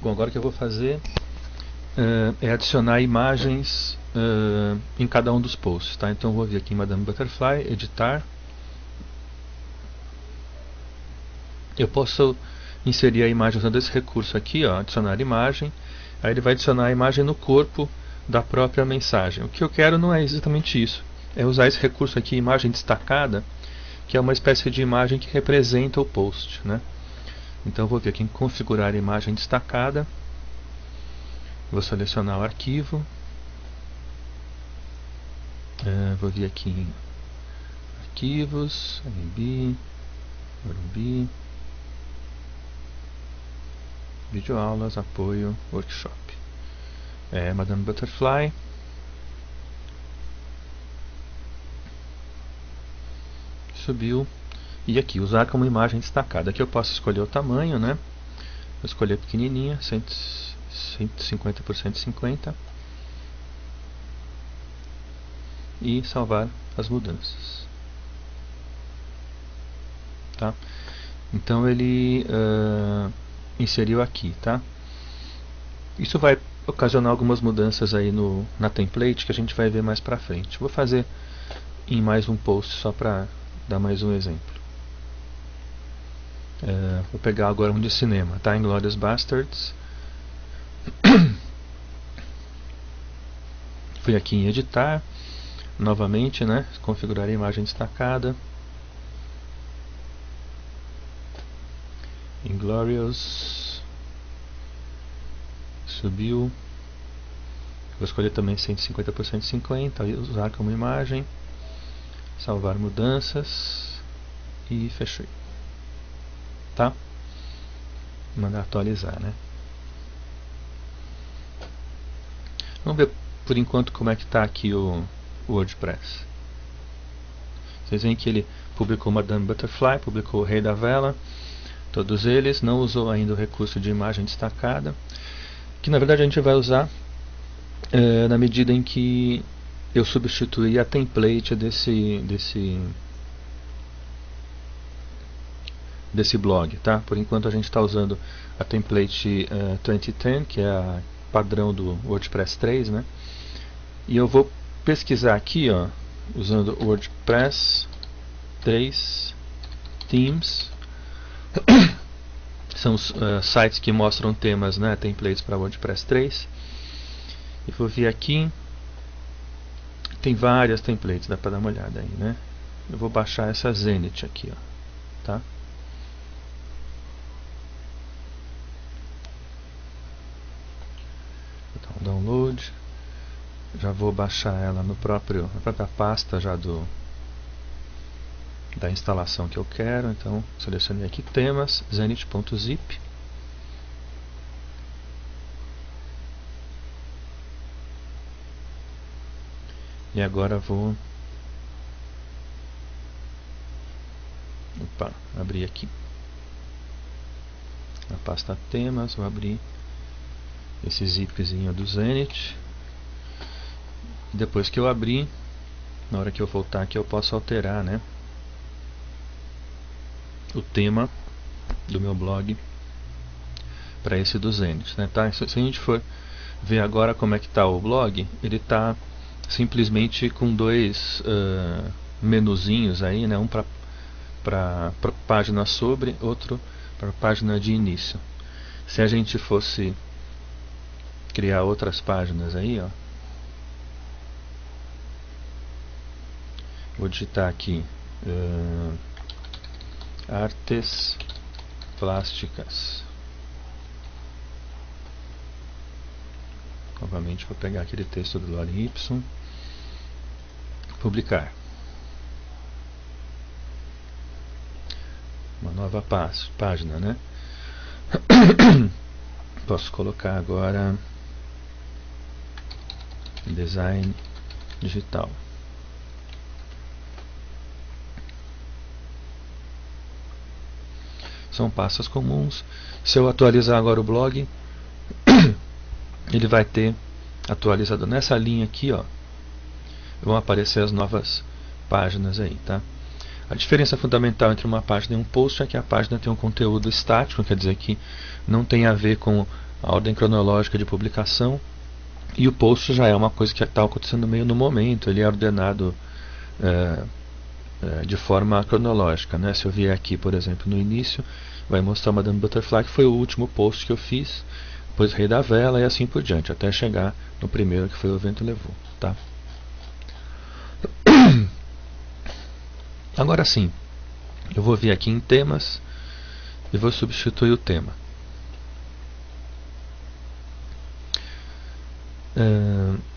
Bom, agora o que eu vou fazer é adicionar imagens em cada um dos posts, tá? Então eu vou vir aqui em Madame Butterfly, editar. Eu posso inserir a imagem usando esse recurso aqui, ó, adicionar imagem. Aí ele vai adicionar a imagem no corpo da própria mensagem. O que eu quero não é exatamente isso, é usar esse recurso aqui, imagem destacada, que é uma espécie de imagem que representa o post, né? Então eu vou vir aqui em configurar a imagem destacada, vou selecionar o arquivo, vou vir aqui em arquivos, MB, Ruby, videoaulas, apoio, workshop. Madame Butterfly. Subiu. E aqui, usar como imagem destacada. Aqui eu posso escolher o tamanho, né? Vou escolher pequenininha, 150 por 150. E salvar as mudanças. Tá? Então ele inseriu aqui, tá? Isso vai ocasionar algumas mudanças aí na template que a gente vai ver mais pra frente. Vou fazer em mais um post só para dar mais um exemplo. Vou pegar agora um de cinema, tá? Inglourious Basterds. Fui aqui em editar, novamente, né? Configurar a imagem destacada. Inglourious. Subiu. Vou escolher também 150 por 150, usar como imagem. Salvar mudanças. E fechei. Tá? Mandar atualizar, né? Vamos ver por enquanto como é que está aqui o WordPress. Vocês veem que ele publicou Madame Butterfly, publicou o Rei da Vela, todos eles, não usou ainda o recurso de imagem destacada, que na verdade a gente vai usar na medida em que eu substituir a template desse blog, tá? Por enquanto a gente está usando a template 2010, que é a padrão do WordPress 3, né? E eu vou pesquisar aqui, ó, usando WordPress 3 Themes. São sites que mostram temas, né, templates para WordPress 3. E vou vir aqui, tem várias templates, dá para dar uma olhada aí, né? Eu vou baixar essa Zenith aqui, ó, tá? Vou dar um download. Já vou baixar ela na própria pasta já da instalação que eu quero. Então selecionei aqui temas, zenith.zip. E agora vou abrir aqui a pasta temas, vou abrir esse zipzinho do Zenith. E depois que eu abrir, na hora que eu voltar aqui, eu posso alterar, né, o tema do meu blog para esse do Zenith, né, tá? Se a gente for ver agora como é que está o blog, ele está simplesmente com dois menuzinhos aí, né, um para página sobre, outro para página de início. Se a gente fosse criar outras páginas aí, ó, vou digitar aqui artes plásticas. Novamente vou pegar aquele texto do Lorem Ipsum, publicar. Uma nova página, né? Posso colocar agora design digital. São pastas comuns. Se eu atualizar agora o blog, ele vai ter atualizado nessa linha aqui, ó. Vão aparecer as novas páginas aí, tá? A diferença fundamental entre uma página e um post é que a página tem um conteúdo estático, quer dizer que não tem a ver com a ordem cronológica de publicação, e o post já é uma coisa que está acontecendo meio no momento, ele é ordenado de forma cronológica, né? Se eu vier aqui, por exemplo, no início, vai mostrar Madame Butterfly, que foi o último post que eu fiz, depois Rei da Vela e assim por diante, até chegar no primeiro, que foi O Vento Levou, tá? Agora sim, eu vou vir aqui em temas e vou substituir o tema.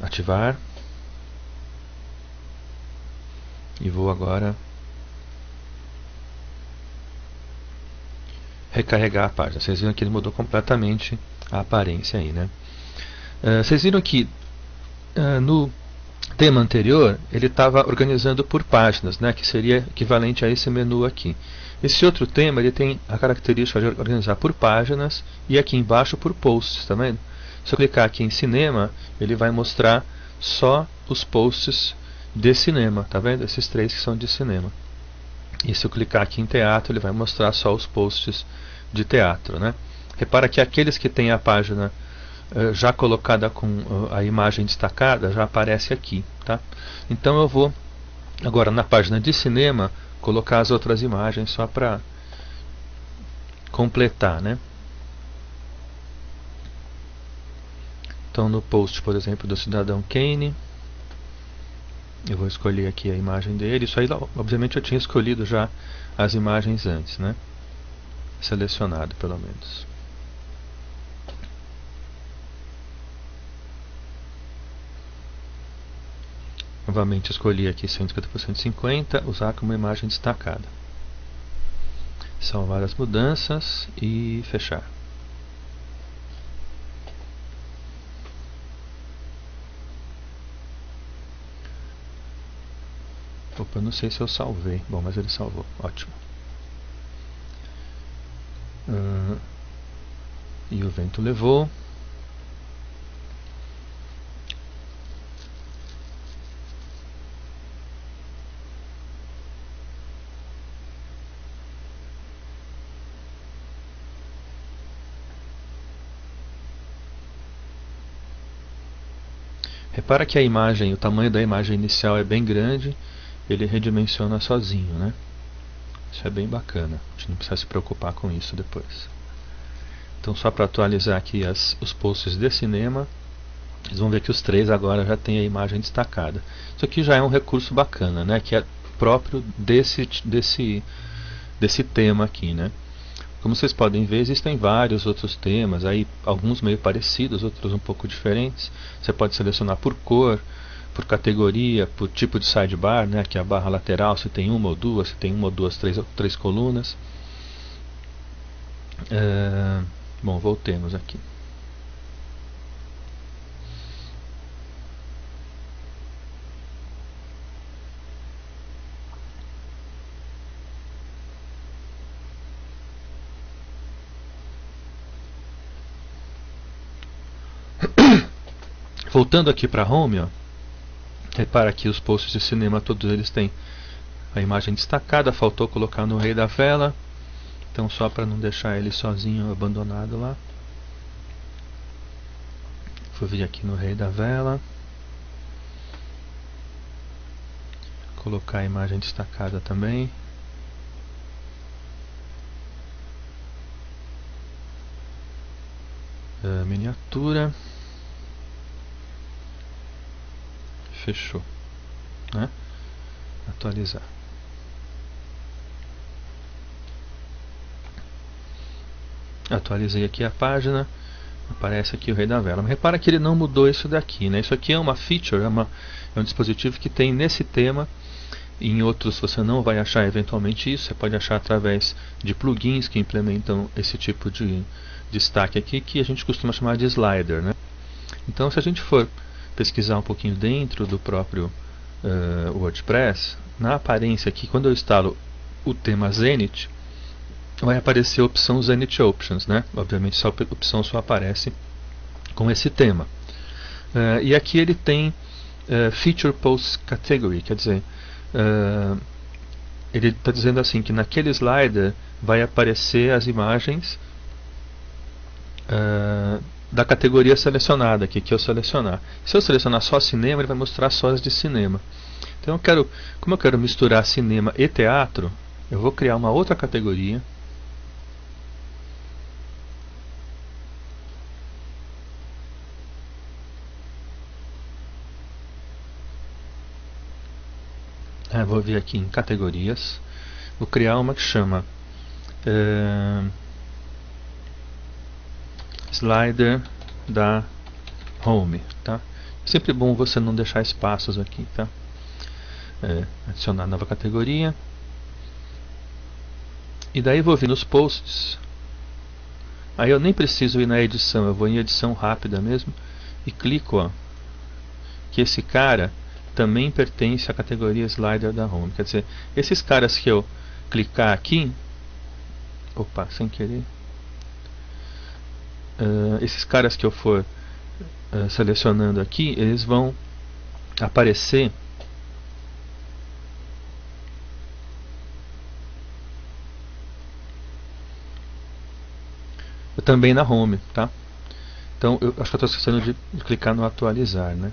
Ativar. E vou agora recarregar a página. Vocês viram que ele mudou completamente a aparência aí, né? Vocês viram que no tema anterior ele estava organizando por páginas, né? Que seria equivalente a esse menu aqui. Esse outro tema ele tem a característica de organizar por páginas e aqui embaixo por posts, tá vendo? Se eu clicar aqui em cinema, ele vai mostrar só os posts de cinema, tá vendo? Esses três que são de cinema. E se eu clicar aqui em teatro, ele vai mostrar só os posts de teatro, né? Repara que aqueles que têm a página já colocada com a imagem destacada, já aparece aqui, tá? Então eu vou agora na página de cinema colocar as outras imagens só para completar, né? Então no post, por exemplo, do Cidadão Kane, eu vou escolher aqui a imagem dele. Isso aí, obviamente, eu tinha escolhido já as imagens antes, né? Selecionado, pelo menos. Novamente escolhi aqui 150 por 150, usar como imagem destacada. Salvar as mudanças e fechar. Opa, não sei se eu salvei. Bom, mas ele salvou. Ótimo. E O Vento Levou. Repara que a imagem, o tamanho da imagem inicial é bem grande, ele redimensiona sozinho, né? Isso é bem bacana, a gente não precisa se preocupar com isso depois. Então, só para atualizar aqui os posts de cinema, vocês vão ver que os três agora já tem a imagem destacada. Isso aqui já é um recurso bacana, né? Que é próprio desse tema aqui, né? Como vocês podem ver, existem vários outros temas, aí alguns meio parecidos, outros um pouco diferentes. Você pode selecionar por cor, por categoria, por tipo de sidebar, né, que é a barra lateral, se tem uma ou duas, se tem uma ou duas, três colunas. Bom, voltemos aqui. Voltando aqui para Home, ó, repara que os posts de cinema, todos eles têm a imagem destacada, faltou colocar no Rei da Vela, então só para não deixar ele sozinho, abandonado lá. Vou vir aqui no Rei da Vela, colocar a imagem destacada também. Miniatura. Fechou, né? Atualizar. Atualizei aqui a página, aparece aqui o Rei da Vela. Mas repara que ele não mudou isso daqui, né? Isso aqui é uma feature, é um dispositivo que tem nesse tema. Em outros você não vai achar eventualmente isso, você pode achar através de plugins que implementam esse tipo de destaque aqui, que a gente costuma chamar de slider, né? Então, se a gente for pesquisar um pouquinho dentro do próprio WordPress, na aparência aqui, quando eu instalo o tema Zenith, vai aparecer a opção Zenith Options, né? Obviamente essa opção só aparece com esse tema. E aqui ele tem Feature Post Category, quer dizer, ele está dizendo assim que naquele slider vai aparecer as imagens da categoria selecionada aqui, que eu selecionar. Se eu selecionar só cinema, ele vai mostrar só as de cinema. Então como eu quero misturar cinema e teatro, eu vou criar uma outra categoria. Vou vir aqui em categorias, vou criar uma que chama slider da home, tá? É sempre bom você não deixar espaços aqui, tá? Adicionar nova categoria. E daí vou vir nos posts. Aí eu nem preciso ir na edição, eu vou em edição rápida mesmo e clico, ó, que esse cara também pertence à categoria slider da home. Quer dizer, esses caras que eu clicar aqui, opa, sem querer, esses caras que eu for selecionando aqui, eles vão aparecer também na home, tá? Então eu acho que eu estou esquecendo de clicar no atualizar, né?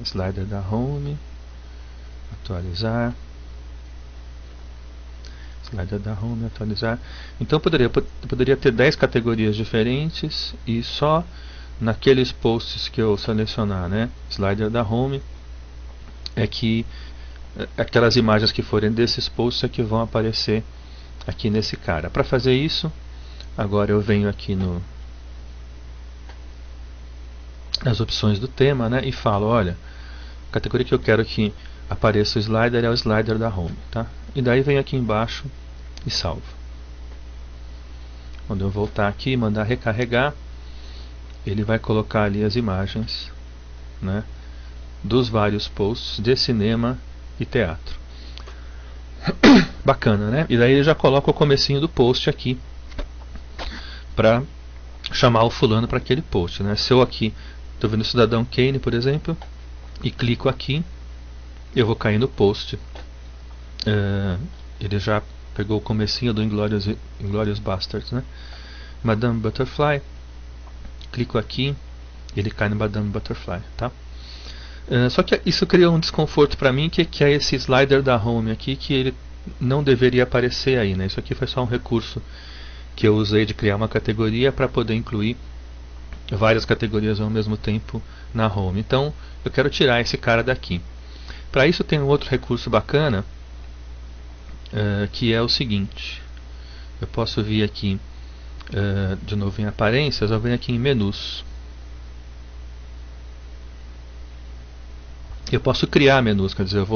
Slider da home, atualizar, slider da home, atualizar. Então eu poderia ter 10 categorias diferentes e só naqueles posts que eu selecionar, né, slider da home, é que aquelas imagens que forem desses posts é que vão aparecer aqui nesse cara. Para fazer isso, agora eu venho aqui nas opções do tema, né, e falo, olha, a categoria que eu quero que apareça o slider é o slider da home, tá? E daí venho aqui embaixo e salvo. Quando eu voltar aqui e mandar recarregar, ele vai colocar ali as imagens, né, dos vários posts de cinema e teatro. Bacana, né? E daí ele já coloca o comecinho do post aqui para chamar o fulano para aquele post, né? Se eu aqui estou vendo o Cidadão Kane, por exemplo, e clico aqui, eu vou cair no post. Ele já pegou o comecinho do Inglourious Basterds, né? Madame Butterfly, clico aqui, ele cai no Madame Butterfly, tá? Só que isso criou um desconforto para mim, que é esse slider da home aqui, que ele não deveria aparecer aí, né? Isso aqui foi só um recurso que eu usei de criar uma categoria para poder incluir várias categorias ao mesmo tempo na home. Então eu quero tirar esse cara daqui. Para isso tem um outro recurso bacana, que é o seguinte: eu posso vir aqui de novo em aparências, eu venho aqui em menus. Eu posso criar menus, quer dizer,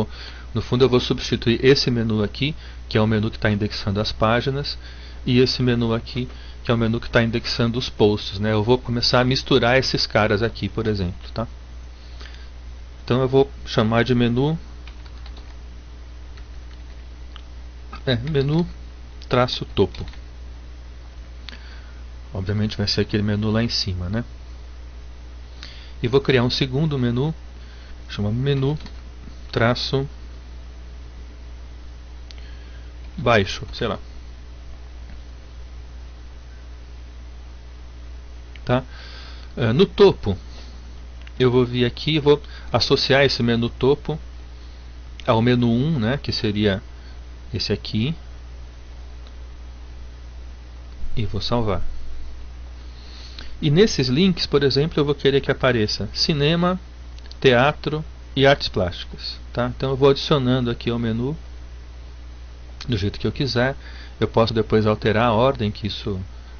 no fundo eu vou substituir esse menu aqui, que é o menu que está indexando as páginas, e esse menu aqui, que é o menu que está indexando os posts, né? Eu vou começar a misturar esses caras aqui, por exemplo, tá? Então eu vou chamar de menu menu traço topo. Obviamente vai ser aquele menu lá em cima, né? E vou criar um segundo menu, chama menu traço baixo, sei lá. Tá? No topo, eu vou vir aqui e vou associar esse menu topo ao menu 1, né, que seria esse aqui, e vou salvar. E nesses links, por exemplo, eu vou querer que apareça cinema, teatro e artes plásticas, tá? Então eu vou adicionando aqui ao menu do jeito que eu quiser. Eu posso depois alterar a ordem que isso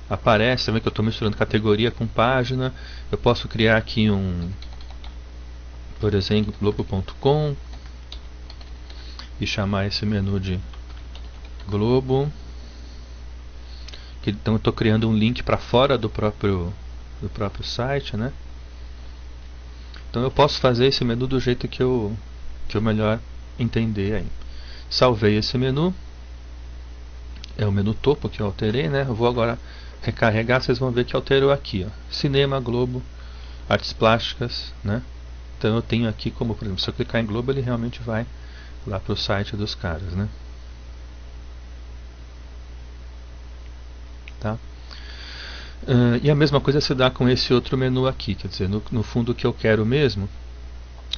aparece. Você vê que eu estou misturando categoria com página. Eu posso criar aqui por exemplo, globo.com e chamar esse menu de Globo. Então eu estou criando um link para fora do próprio site, né? Então eu posso fazer esse menu do jeito que eu melhor entender aí. Salvei esse menu. É o menu topo que eu alterei, né? Eu vou agora recarregar, vocês vão ver que alterou aqui, ó, cinema, Globo, artes plásticas, né? Então eu tenho aqui como, por exemplo, se eu clicar em Globo, ele realmente vai lá para o site dos caras, né? Tá? E a mesma coisa se dá com esse outro menu aqui, quer dizer, no fundo o que eu quero mesmo,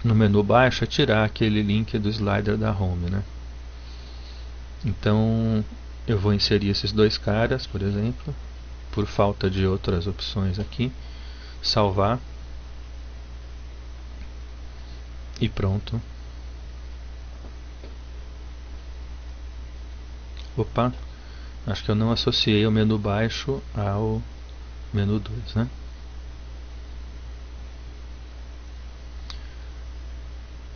no menu baixo, é tirar aquele link do slider da home, né? Então eu vou inserir esses dois caras, por exemplo, por falta de outras opções aqui, salvar e pronto. Opa, acho que eu não associei o menu baixo ao menu 2, né?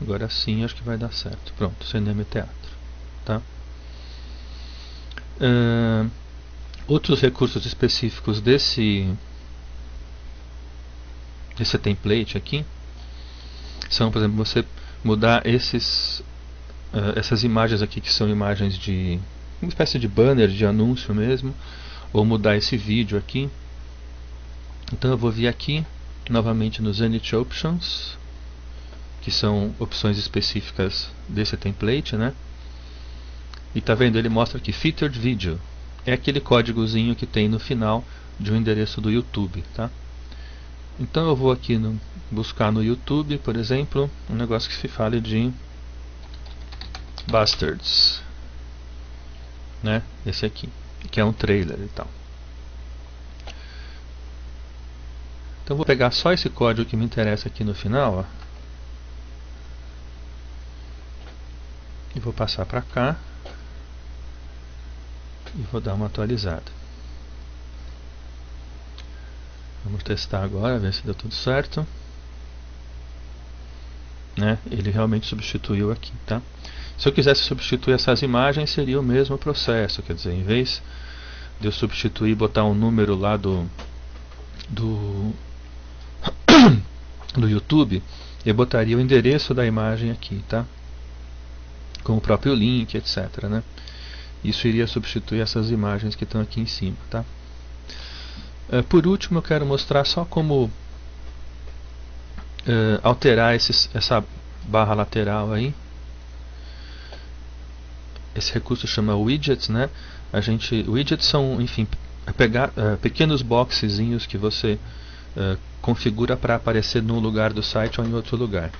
Agora sim, acho que vai dar certo. Pronto, cinema e teatro, tá? Outros recursos específicos desse template aqui são, por exemplo, você mudar essas imagens aqui, que são imagens de uma espécie de banner, de anúncio mesmo, ou mudar esse vídeo aqui. Então eu vou vir aqui novamente no Zenith Options, que são opções específicas desse template, né? E tá vendo, ele mostra aqui Featured Video, é aquele códigozinho que tem no final de um endereço do YouTube, tá? Então eu vou aqui buscar no YouTube, por exemplo, um negócio que se fale de Bastards, né? Esse aqui, que é um trailer e tal. Então eu vou pegar só esse código que me interessa aqui no final, ó, e vou passar para cá e vou dar uma atualizada. Vamos testar agora, ver se deu tudo certo, né? Ele realmente substituiu aqui, tá? Se eu quisesse substituir essas imagens, seria o mesmo processo, quer dizer, em vez de eu substituir e botar um número lá do YouTube, eu botaria o endereço da imagem aqui, tá? Com o próprio link, etc, né? Isso iria substituir essas imagens que estão aqui em cima, tá? Por último, eu quero mostrar só como alterar essa barra lateral aí. Esse recurso chama widgets, né? Widgets são, enfim, pegar pequenos boxezinhos que você configura para aparecer num lugar do site ou em outro lugar.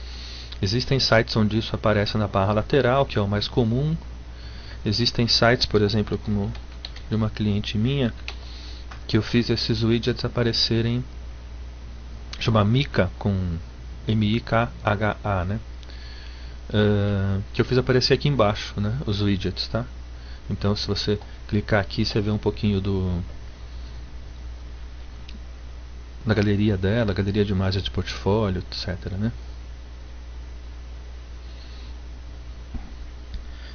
Existem sites onde isso aparece na barra lateral, que é o mais comum. Existem sites, por exemplo, como de uma cliente minha, que eu fiz esses widgets aparecerem, chama Mika, com M-I-K-H-A, né? Que eu fiz aparecer aqui embaixo, né? Os widgets, tá? Então se você clicar aqui, você vê um pouquinho da galeria dela, galeria de imagens de portfólio, etc, né?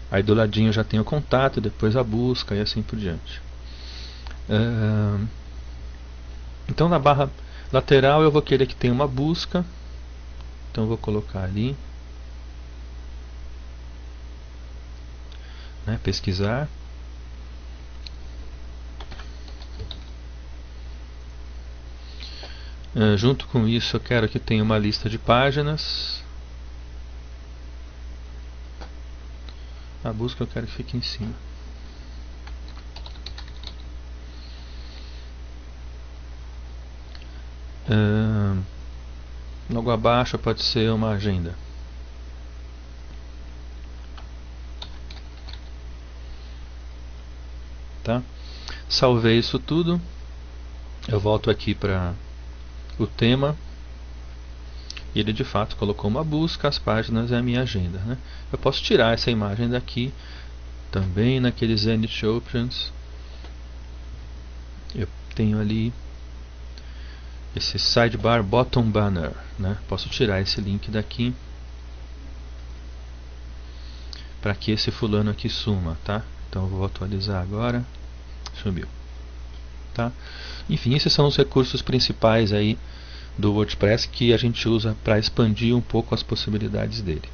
Aí do ladinho já tem o contato, depois a busca e assim por diante. Então na barra lateral eu vou querer que tenha uma busca. Então eu vou colocar ali, né, pesquisar. Junto com isso eu quero que tenha uma lista de páginas. A busca eu quero que fique em cima. Logo abaixo pode ser uma agenda. Tá? Salvei isso tudo. Eu volto aqui para o tema. E ele de fato colocou uma busca, as páginas e a minha agenda, né? Eu posso tirar essa imagem daqui, também naqueles Zenith Options. Eu tenho ali esse sidebar bottom banner, né? Posso tirar esse link daqui para que esse fulano aqui suma, tá? Então eu vou atualizar agora. Sumiu, tá? Enfim, esses são os recursos principais aí do WordPress que a gente usa para expandir um pouco as possibilidades dele.